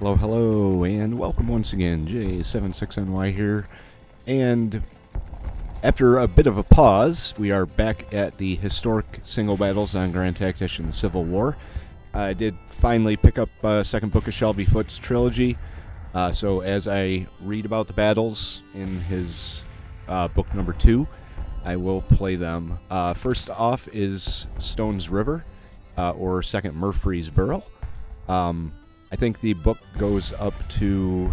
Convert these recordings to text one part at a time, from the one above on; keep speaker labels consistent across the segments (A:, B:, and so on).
A: Hello, hello, and welcome once again. J76NY here. And after a bit of a pause, we are back at the historic single battles on Grand Tactician, the Civil War. I did finally pick up second book of Shelby Foote's trilogy. So as I read about the battles in his book number 2, I will play them. First off is Stones River, or Second Murfreesboro. I think the book goes up to...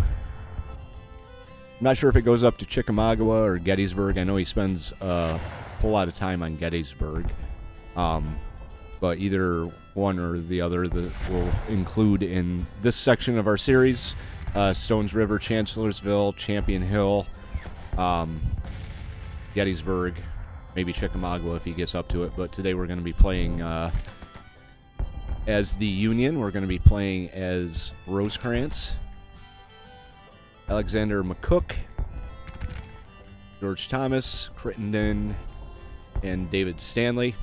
A: I'm not sure if it goes up to Chickamauga or Gettysburg. I know he spends a whole lot of time on Gettysburg. But either one or the other we'll include in this section of our series. Stones River, Chancellorsville, Champion Hill, Gettysburg, maybe Chickamauga if he gets up to it. But today we're going to be playing... as the Union, we're going to be playing as Rosecrans, Alexander McCook, George Thomas, Crittenden, and David Stanley.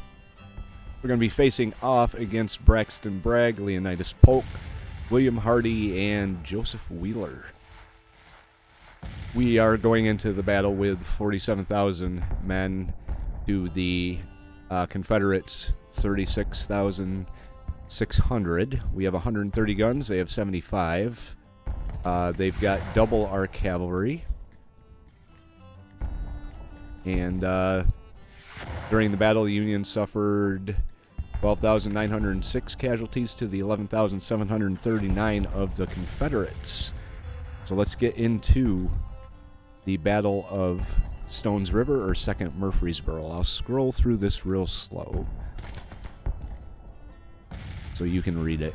A: We're going to be facing off against Braxton Bragg, Leonidas Polk, William Hardy, and Joseph Wheeler. We are going into the battle with 47,000 men to the Confederates' 36,600. We have 130 guns. They have 75. They've got double our cavalry. And during the battle, the Union suffered 12,906 casualties to the 11,739 of the Confederates. So let's get into the Battle of Stones River, or Second Murfreesboro. I'll scroll through this real slow so you can read it.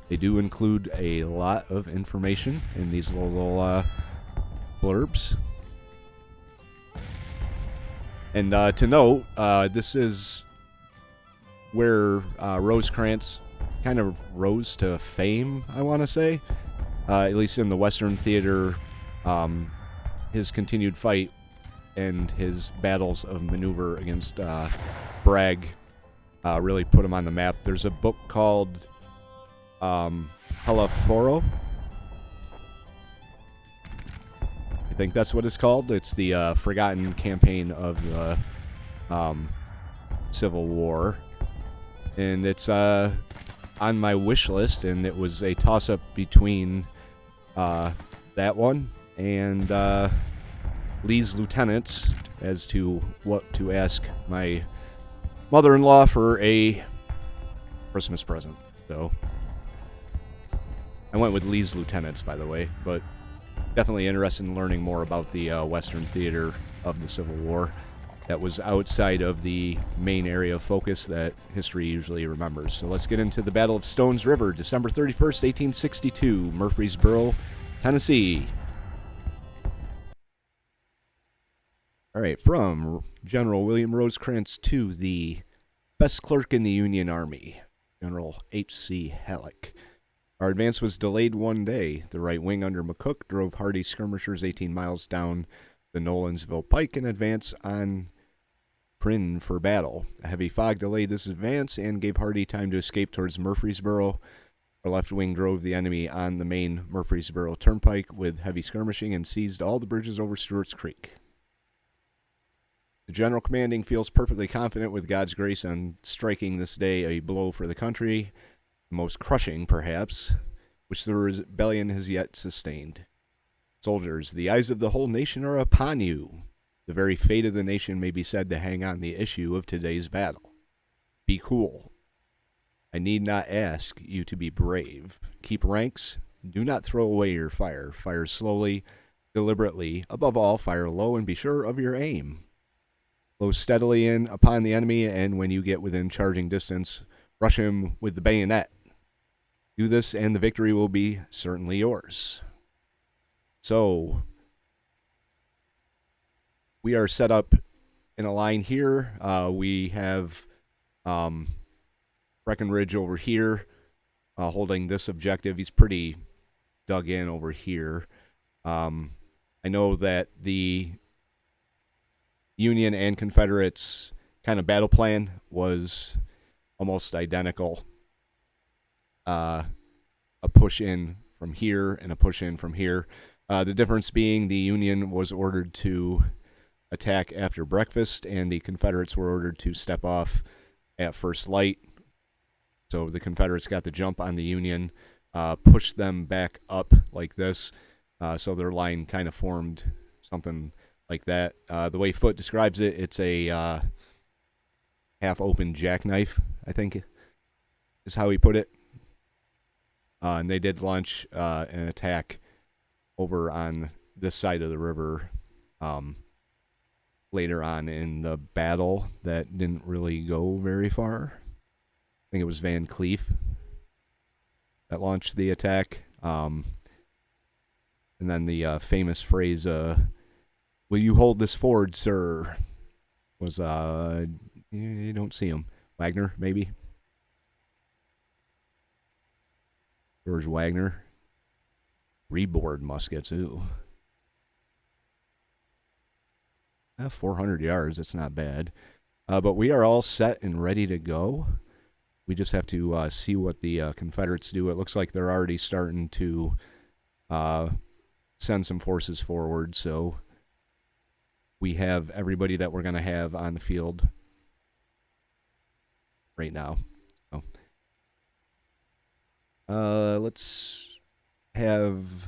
A: They do include a lot of information in these little blurbs. And to note, this is where Rosecrans kind of rose to fame, I want to say. At least in the Western theater, his continued fight and his battles of maneuver against Bragg really put him on the map. There's a book called Tullahoma. I think that's what it's called. It's the forgotten campaign of the Civil War. And it's on my wish list, and it was a toss-up between that one and Lee's Lieutenants as to what to ask my mother-in-law for a Christmas present. So I went with Lee's Lieutenants, by the way, but definitely interested in learning more about the Western theater of the Civil War that was outside of the main area of focus that history usually remembers. So let's get into the Battle of Stones River, December 31st, 1862, Murfreesboro, Tennessee. All right, from General William Rosecrans to the best clerk in the Union Army, General H.C. Halleck. Our advance was delayed one day. The right wing under McCook drove Hardy's skirmishers 18 miles down the Nolensville Pike in advance on Prin for battle. A heavy fog delayed this advance and gave Hardy time to escape towards Murfreesboro. Our left wing drove the enemy on the main Murfreesboro Turnpike with heavy skirmishing and seized all the bridges over Stewart's Creek. The general commanding feels perfectly confident with God's grace on striking this day a blow for the country, the most crushing, perhaps, which the rebellion has yet sustained. Soldiers, the eyes of the whole nation are upon you. The very fate of the nation may be said to hang on the issue of today's battle. Be cool. I need not ask you to be brave. Keep ranks. Do not throw away your fire. Fire slowly, deliberately. Above all, fire low and be sure of your aim. Close steadily in upon the enemy, and when you get within charging distance, rush him with the bayonet. Do this, and the victory will be certainly yours. So, we are set up in a line here. We have Breckinridge over here holding this objective. He's pretty dug in over here. I know that the Union and Confederates kind of battle plan was almost identical. A push in from here and a push in from here. The difference being the Union was ordered to attack after breakfast, and the Confederates were ordered to step off at first light. So the Confederates got the jump on the Union, pushed them back up like this, so their line kind of formed something like that. The way Foote describes it, it's a half-open jackknife, I think is how he put it. And they did launch an attack over on this side of the river later on in the battle that didn't really go very far. I think it was Van Cleef that launched the attack. And then the famous phrase, "Will you hold this ford, sir?" was, you don't see him. Wagner, maybe? George Wagner. Reboard muskets, ooh. 400 yards, it's not bad. But we are all set and ready to go. We just have to see what the Confederates do. It looks like they're already starting to send some forces forward, so we have everybody that we're going to have on the field right now. Let's have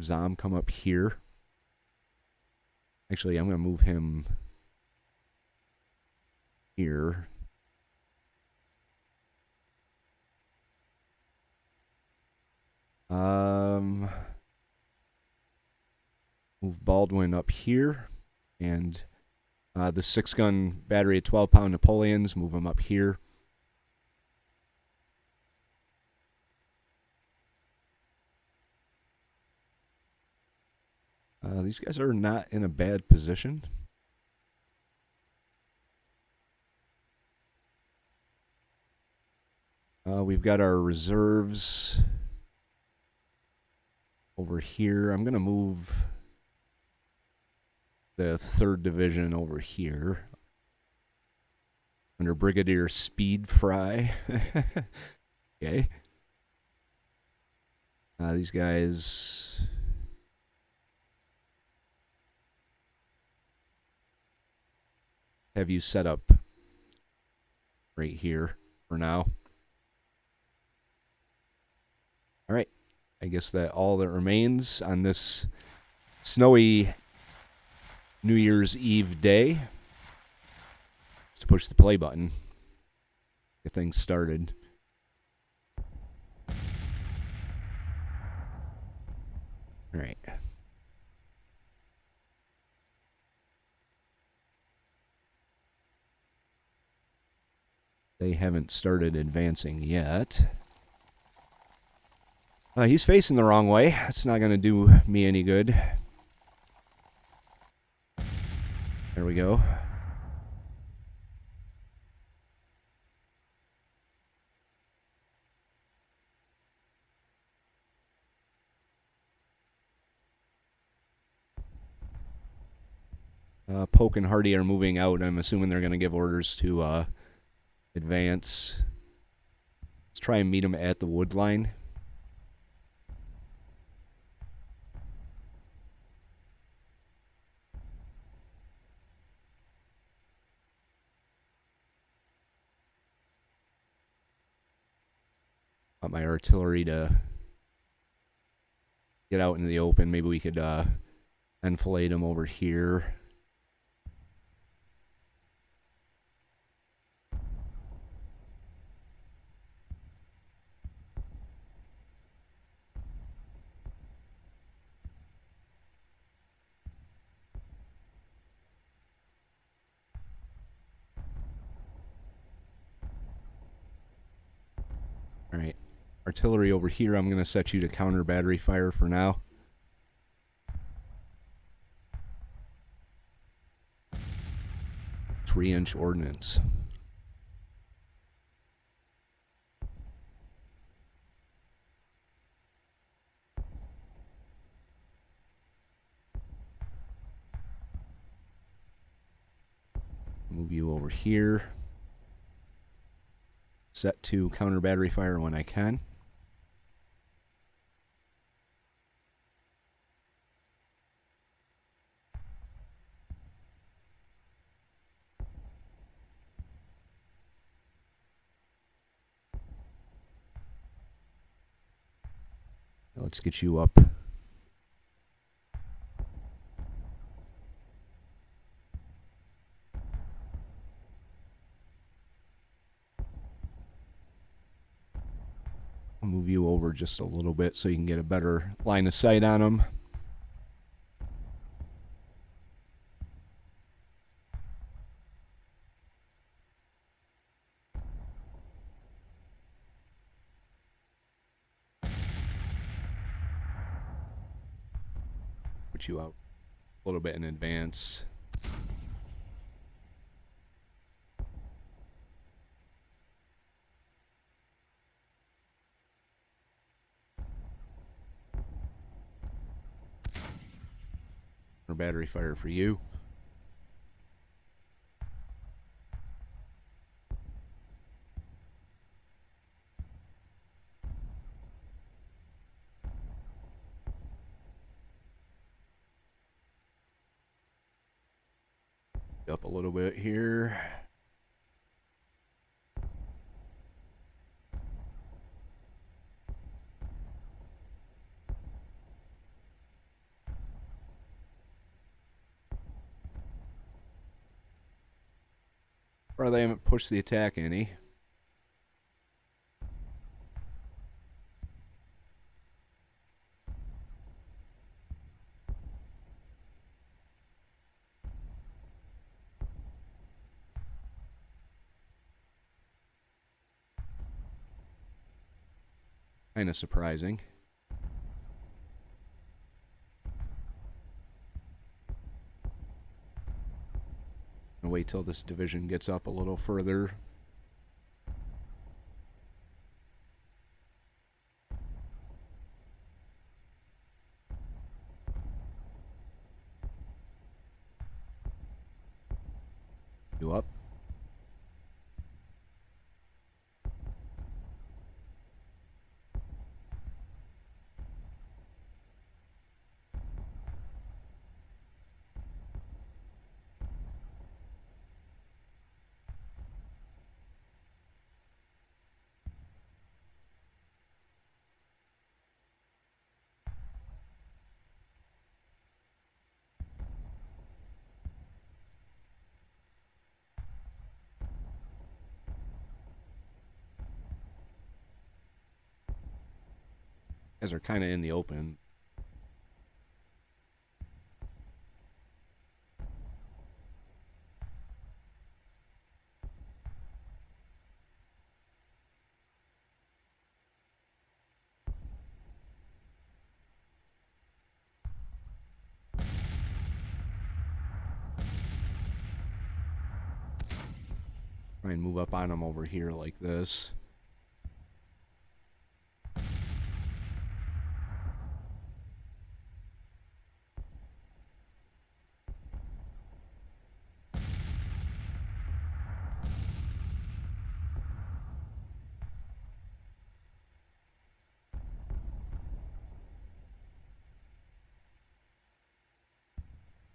A: Zom come up here. Actually, I'm going to move him here. Move Baldwin up here, and the 6-gun battery of 12-pound Napoleons, move them up here. These guys are not in a bad position. We've got our reserves over here. I'm going to move the 3rd Division over here under Brigadier Speed Fry. Okay. These guys have you set up right here for now. All right. I guess that all that remains on this snowy New Year's Eve day is to push the play button. Get things started. All right. They haven't started advancing yet. He's facing the wrong way. That's not going to do me any good. There we go. Polk and Hardy are moving out. I'm assuming they're going to give orders to advance. Let's try and meet them at the wood line. Want my artillery to get out into the open. Maybe we could enfilade them over here. All right. Artillery over here, I'm going to set you to counter battery fire for now. Three-inch ordnance. Move you over here. Set to counter battery fire when I can. Let's get you up. I'll move you over just a little bit so you can get a better line of sight on them. Put you out a little bit in advance. Or battery fire for you. Up a little bit here. Or they haven't pushed the attack any. Kind of surprising. I'll wait till this division gets up a little further. You up? Guys are kind of in the open. Try and move up on them over here like this.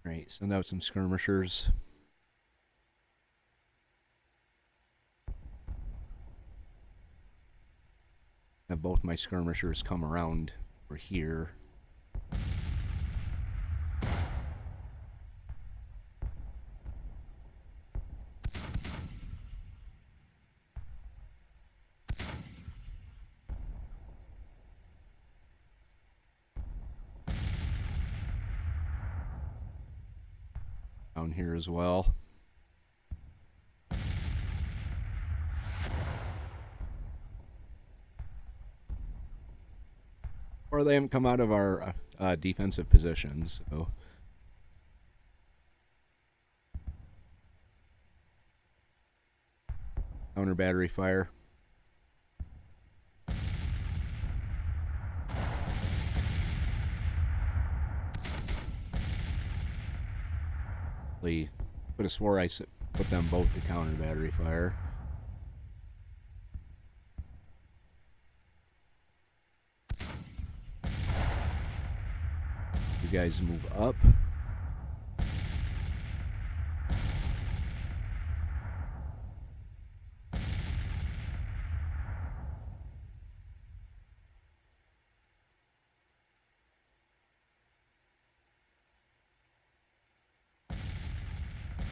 A: Right, send out some skirmishers. Have both my skirmishers come around over here. Down here as well. Or they haven't come out of our defensive positions, so. Counter battery fire. Could have swore I put them both to counter battery fire. You guys move up.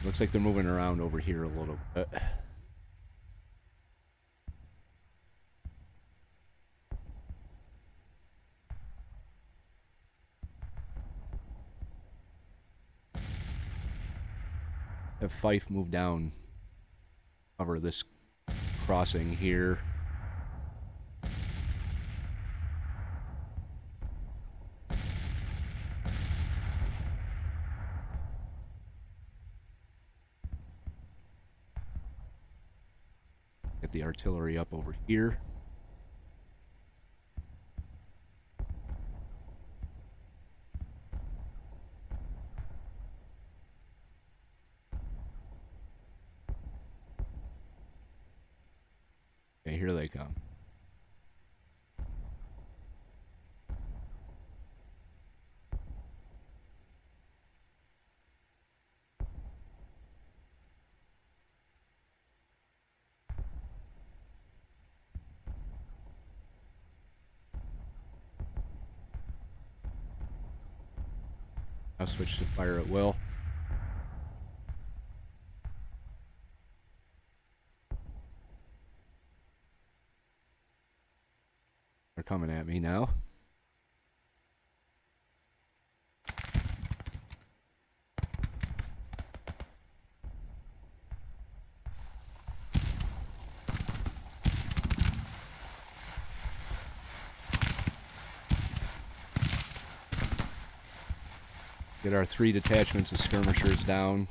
A: Looks like they're moving around over here a little bit. Have Fife move down, cover this crossing here. Get the artillery up over here. Okay, here they come. I'll switch to fire at will. They're coming at me now. Get our 3 detachments of skirmishers down.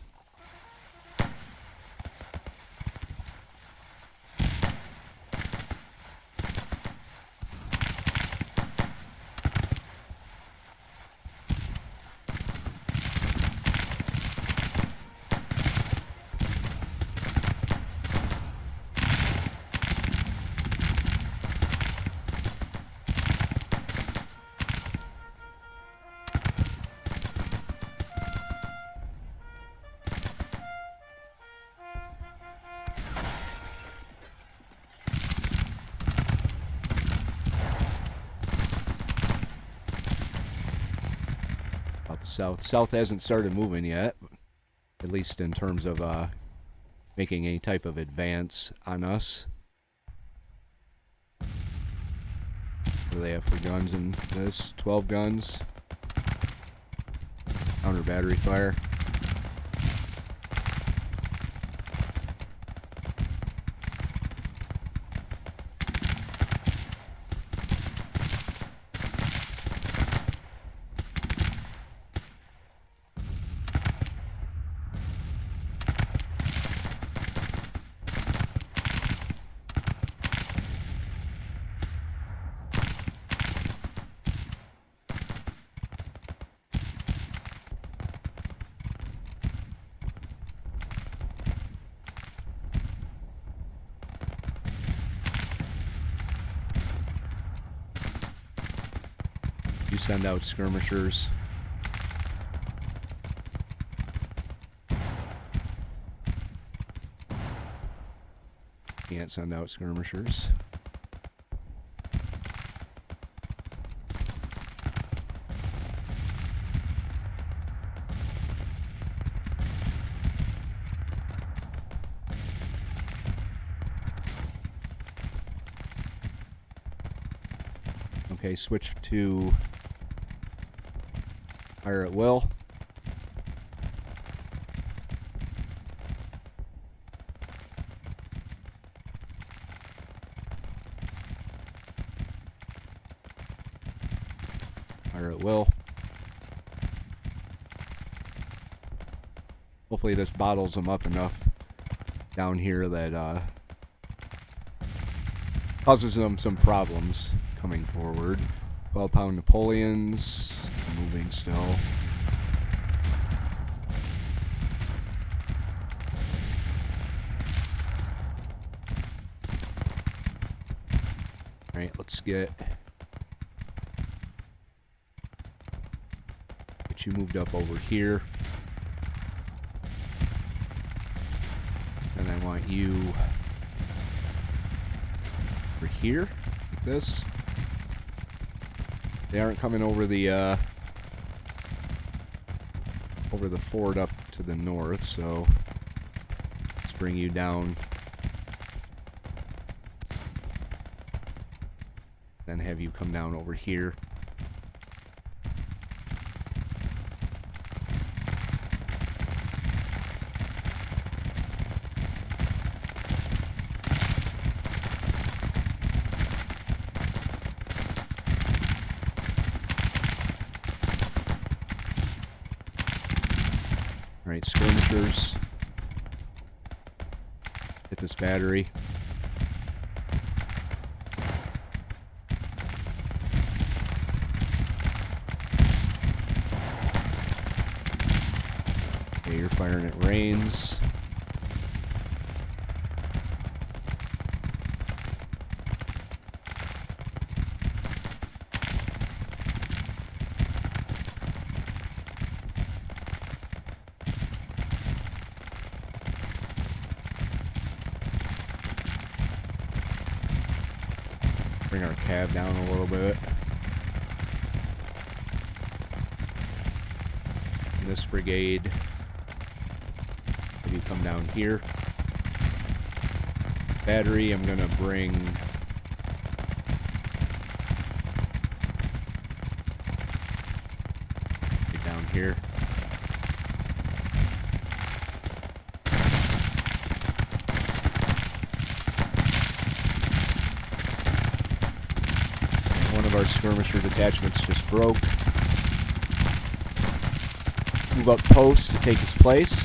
A: South hasn't started moving yet, at least in terms of making any type of advance on us. What do they have for guns in this? 12 guns. Counter battery fire. Send out skirmishers. Can't send out skirmishers. Okay, switch to fire at will. Fire at will. Hopefully this bottles them up enough down here that causes them some problems coming forward. 12-pound Napoleons, moving still. Alright, let's get you moved up over here. And I want you over here, like this. They aren't coming over the ford up to the north, so let's bring you down. Then have you come down over here. Alright, skirmishers. Hit this battery. Okay, you're firing at Rains. Bring our cab down a little bit. And this brigade, maybe come down here. Battery, I'm gonna bring it down here. One of our skirmisher detachments just broke. Move up post to take his place.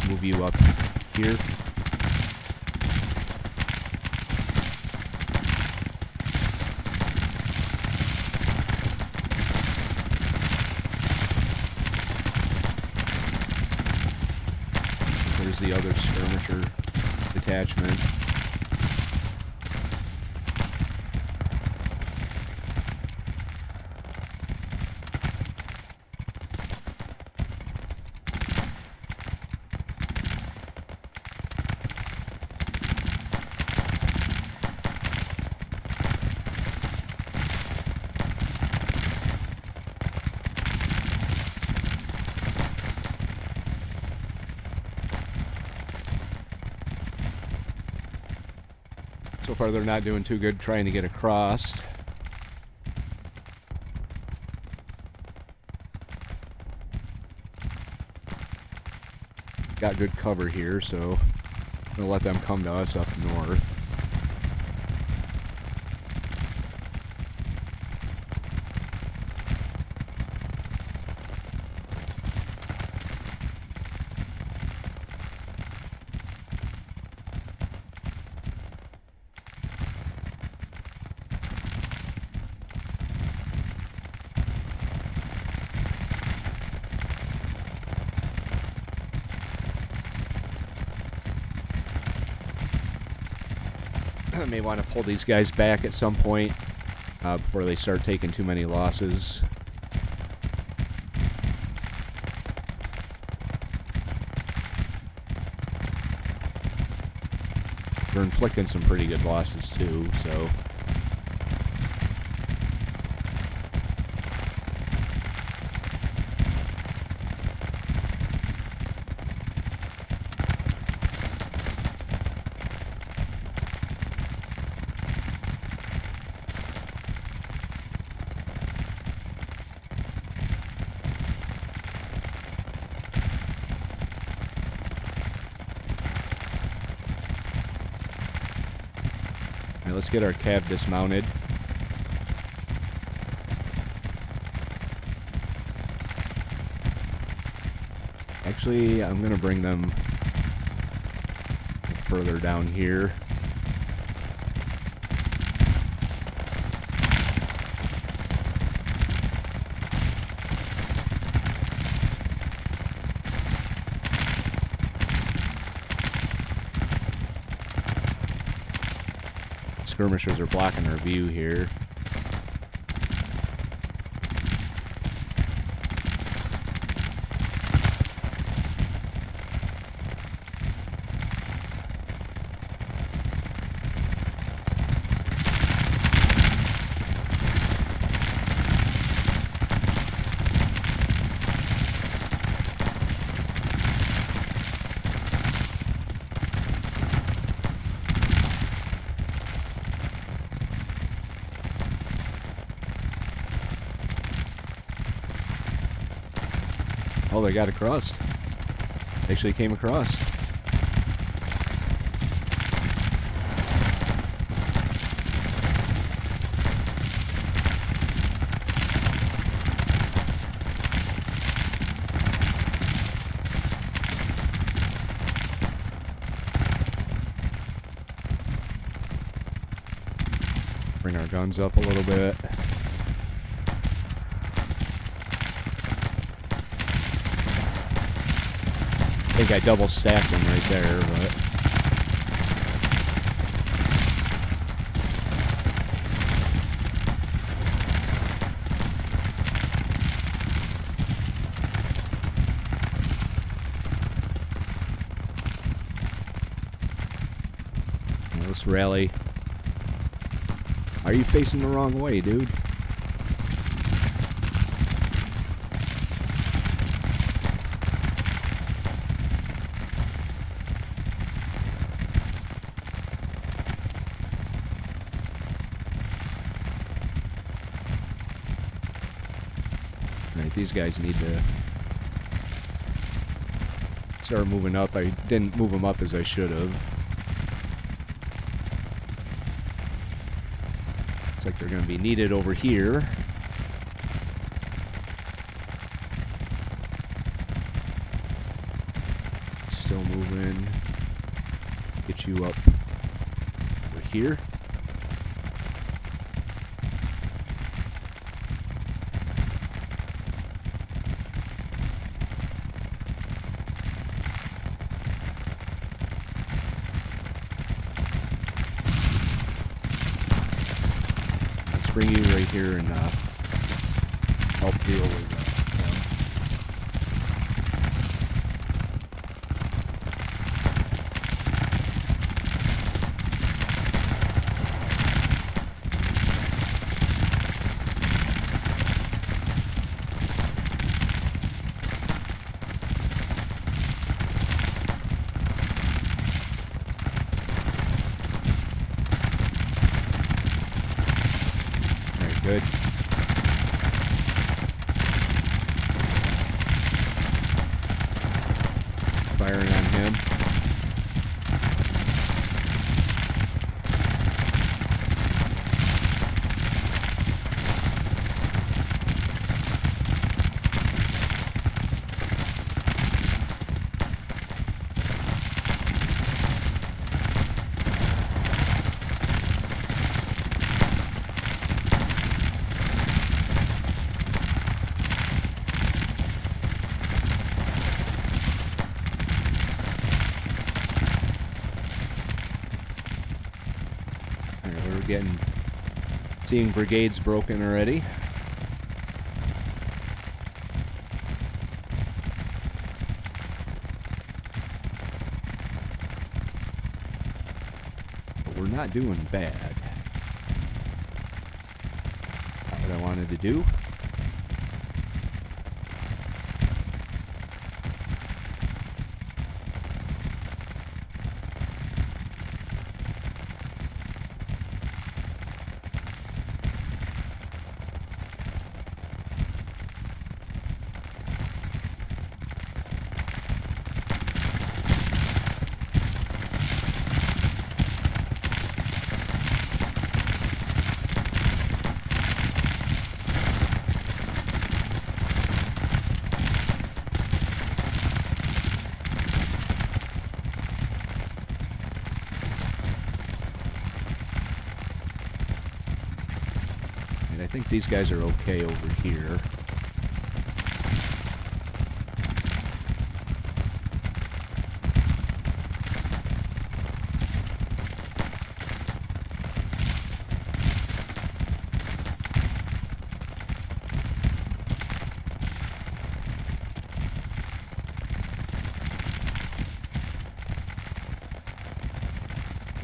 A: Move you up here. There's the other skirmisher detachment. So far they're not doing too good trying to get across. Got good cover here, so I'm gonna let them come to us up north. I may want to pull these guys back at some point before they start taking too many losses. They're inflicting some pretty good losses too, so... Let's get our cab dismounted. Actually, I'm going to bring them further down here. Skirmishers are blocking our view here. Oh, they got across. Actually came across. Bring our guns up a little bit. I think I double stacked them right there, but let's rally. Are you facing the wrong way, dude? Alright, these guys need to start moving up. I didn't move them up as I should have. Looks like they're going to be needed over here. Still moving. Get you up over here. Bring you right here and help deal with that. Good. Firing on him. Seeing brigades broken already. But we're not doing bad. Not what I wanted to do. think these guys are okay over here.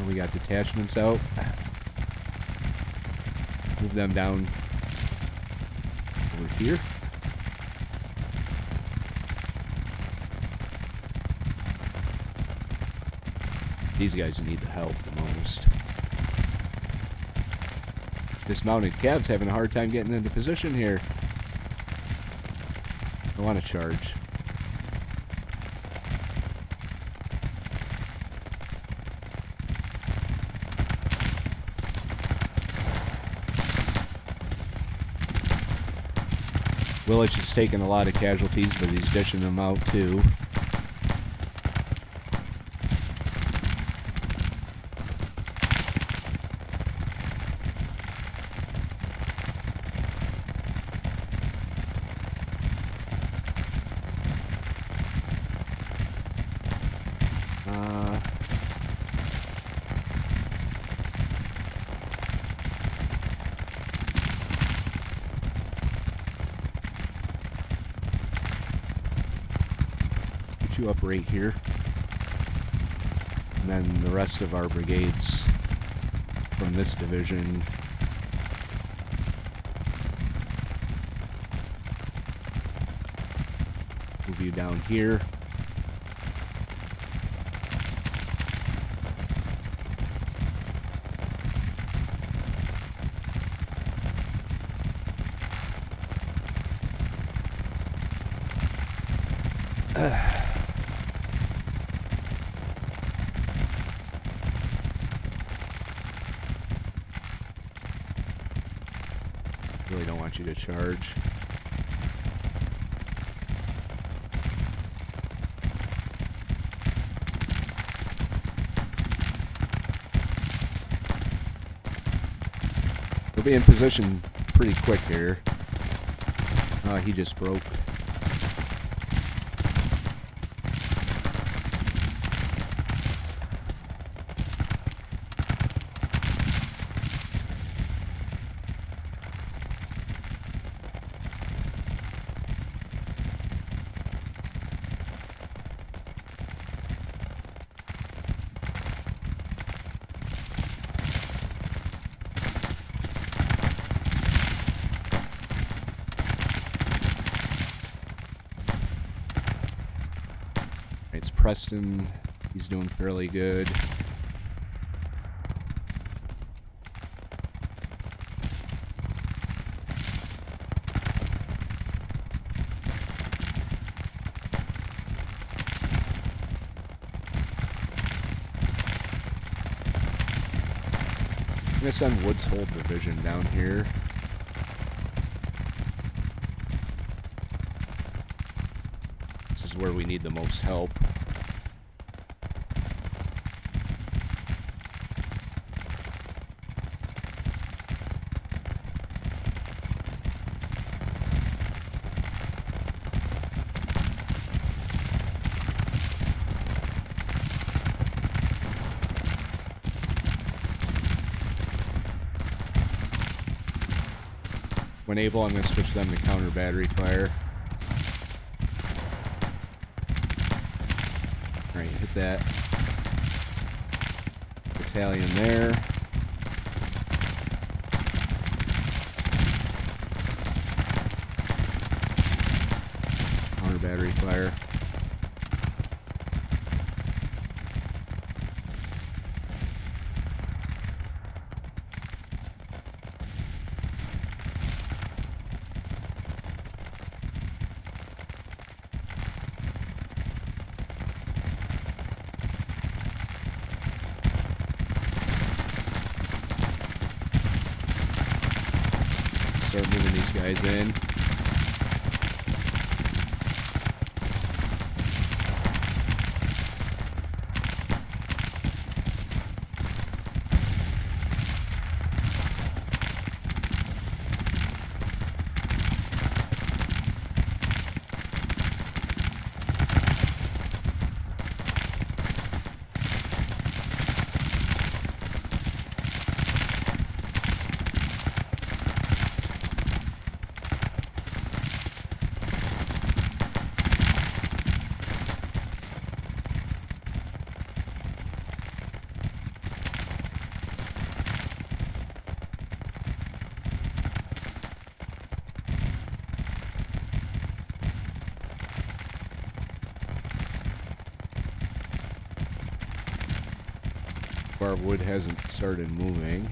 A: We got detachments out. Move them down over here. These guys need the help the most. These dismounted cabs having a hard time getting into position here. I want to charge. Willich is taking a lot of casualties, but he's dishing them out too. You up right here, and then the rest of our brigades from this division move you down here. Really don't want you to charge. We'll be in position pretty quick here. He just broke. It's Preston. He's doing fairly good. I'm gonna send Woods' whole division down here. This is where we need the most help. When able, I'm going to switch them to counter battery fire. Alright, hit that battalion there. Counter battery fire. Start moving these guys in. far, wood hasn't started moving.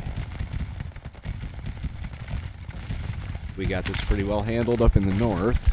A: We got this pretty well handled up in the north.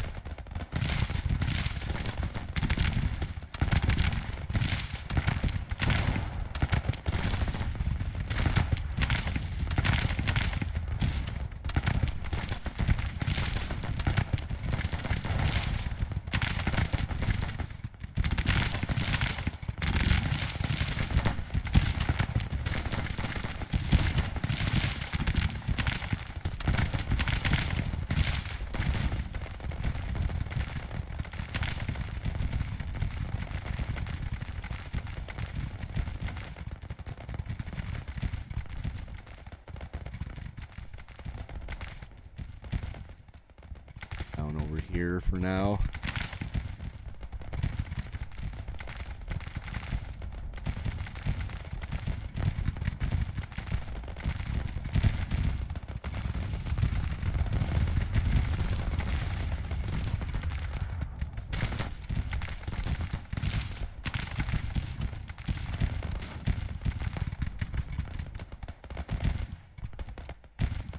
A: Down over here for now.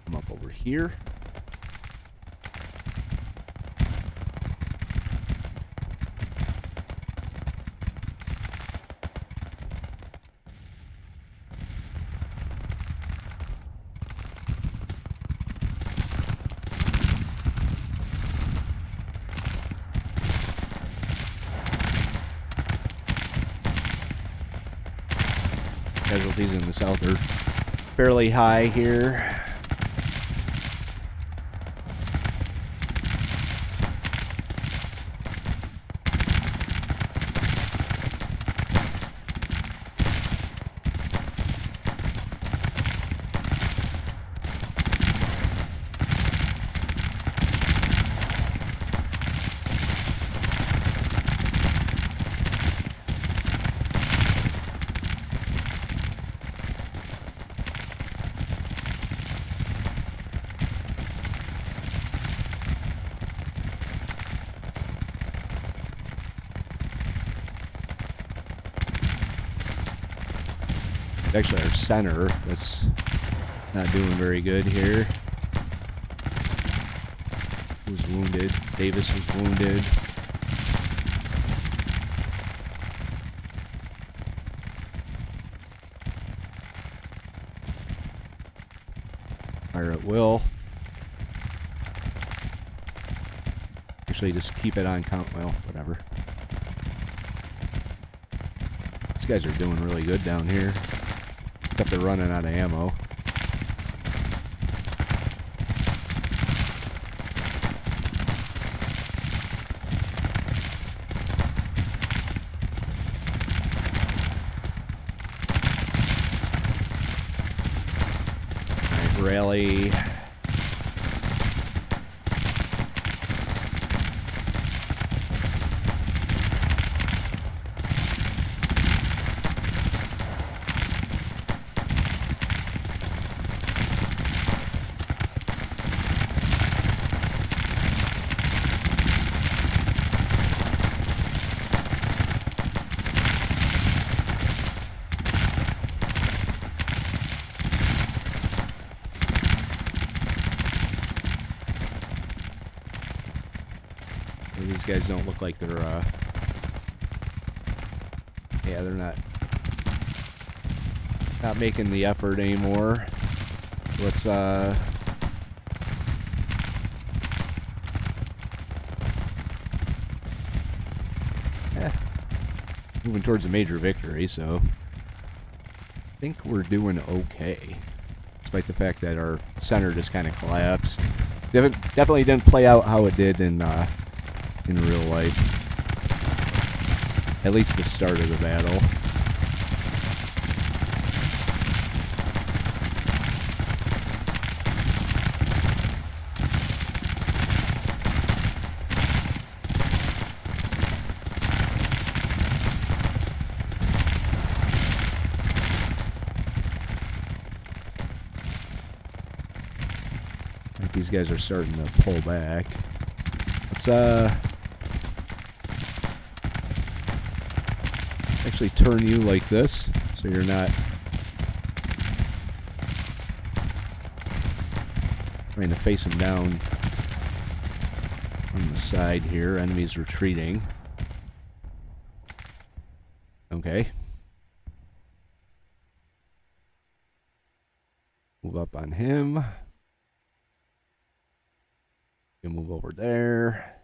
A: Come up over here. Casualties in the south are fairly high here. Actually, our center, that's not doing very good here. Who's wounded? Davis was wounded. Fire at will. Actually, just keep it on count. Well, whatever. These guys are doing really good down here. Except they're running out of ammo. All right, rally. These guys don't look like they're, yeah, they're not making the effort anymore. Let's, moving towards a major victory, so I think we're doing okay, despite the fact that our center just kind of collapsed. Definitely didn't play out how it did in real life. At least the start of the battle. I think these guys are starting to pull back. Let's actually turn you like this, so you're not Trying to face him down on the side here. Enemy's retreating. Okay. Move up on him. You move over there.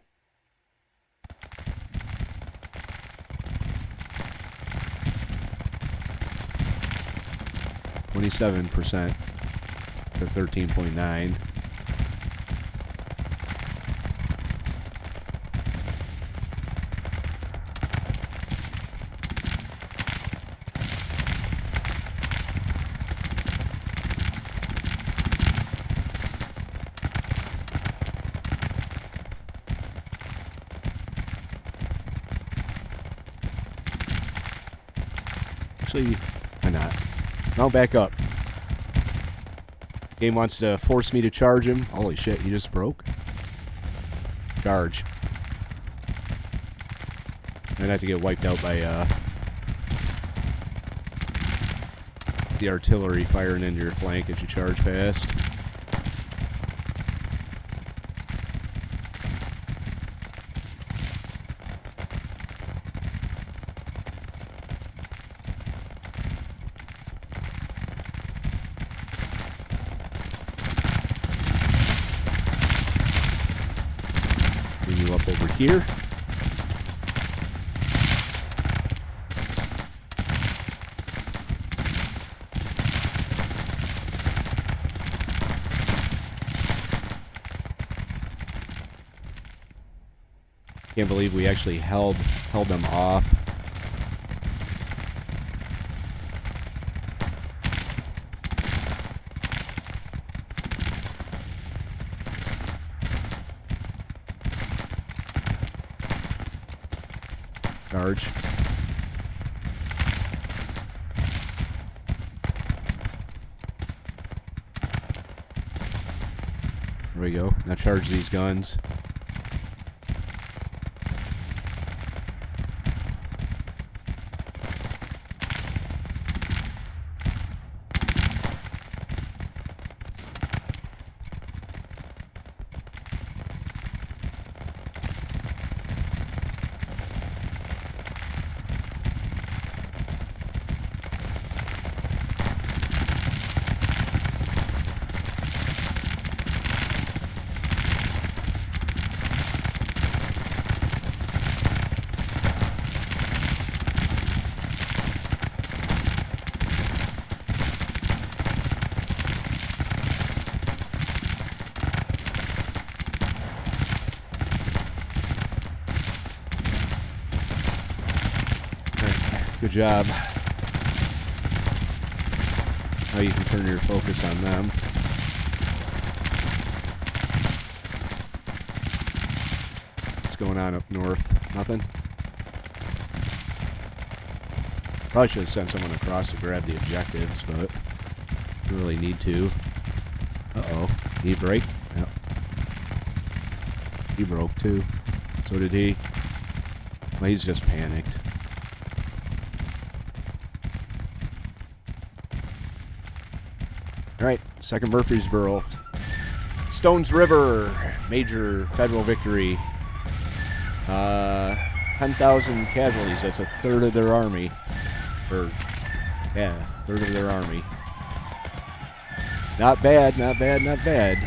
A: %, to 13.9. Actually, why not? Now back up. Game wants to force me to charge him. Holy shit, he just broke. Charge. Might have to get wiped out by the artillery firing into your flank as you charge fast. You up over here. Can't believe we actually held them off. Charge. There we go. Now charge these guns. Good job. Now you can turn your focus on them. What's going on up north? Nothing? Probably should have sent someone across to grab the objectives, but don't really need to. Uh-oh. Did he break? Yep. He broke too. So did he. Well, he's just panicked. All right, 2nd Murfreesboro. Stones River, major federal victory. 10,000 casualties. That's a third of their army. Yeah, third of their army. Not bad, not bad, not bad.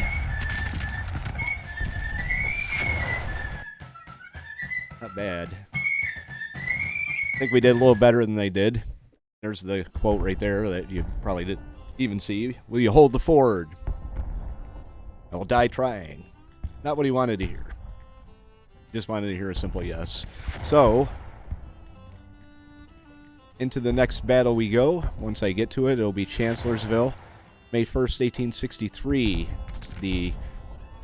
A: Not bad. I think we did a little better than they did. There's the quote right there that you probably didn't even see. Will you hold the ford? I will die trying. Not what he wanted to hear. Just wanted to hear a simple yes. So, into the next battle we go. Once I get to it, it'll be Chancellorsville. May 1st, 1863. It's the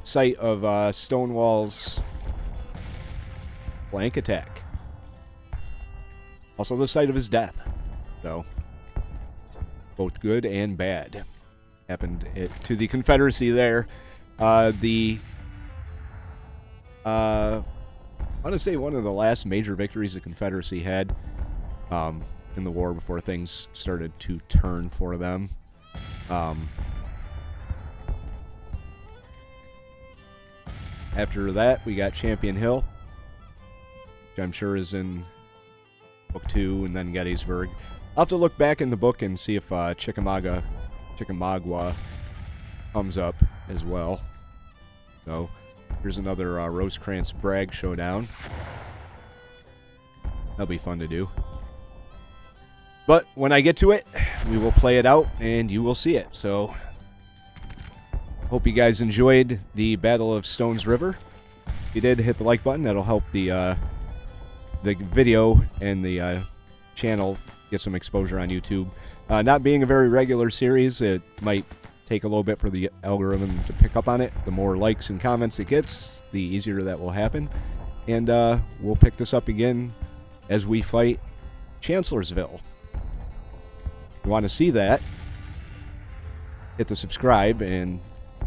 A: site of Stonewall's flank attack. Also the site of his death. So, both good and bad happened to the Confederacy there. I want to say one of the last major victories the Confederacy had in the war before things started to turn for them. After that, we got Champion Hill, which I'm sure is in Book 2, and then Gettysburg. I'll have to look back in the book and see if Chickamauga comes up as well. So here's another Rosecrans Bragg showdown. That'll be fun to do. But when I get to it, we will play it out and you will see it. So hope you guys enjoyed the Battle of Stones River. If you did, hit the like button. That'll help the video and the channel get some exposure on YouTube. Not being a very regular series, it might take a little bit for the algorithm to pick up on it. The more likes and comments it gets, the easier that will happen. And we'll pick this up again as we fight Chancellorsville. If you want to see that, hit the subscribe and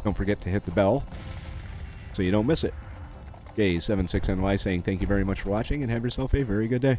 A: don't forget to hit the bell so you don't miss it. J76NY saying thank you very much for watching and have yourself a very good day.